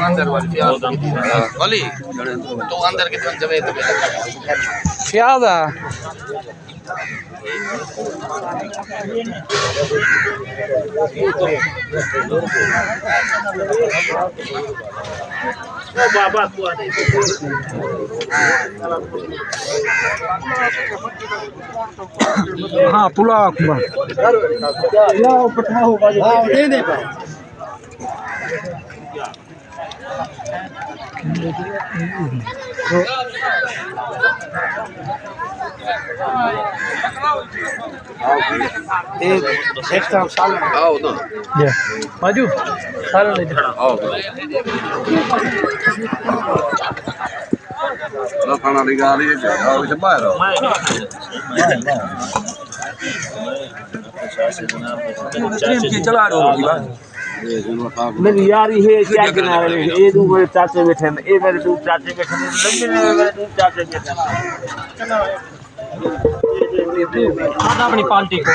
अंदर वाली तो अंदर की तरफ जब प्याज है बाबा हाँ पुलाव दे दे एक्स्ट्रा सालन आओ ना या माजू सालन ले आओ lo fanno regali e c'è mai चला रहे हो मेरी यारी है क्या किनारे ये दो मेरे चाचे बैठे हैं ये मेरे दो चाचे बैठे हैं मेरे दो चाचे बैठे हैं अपनी पार्टी को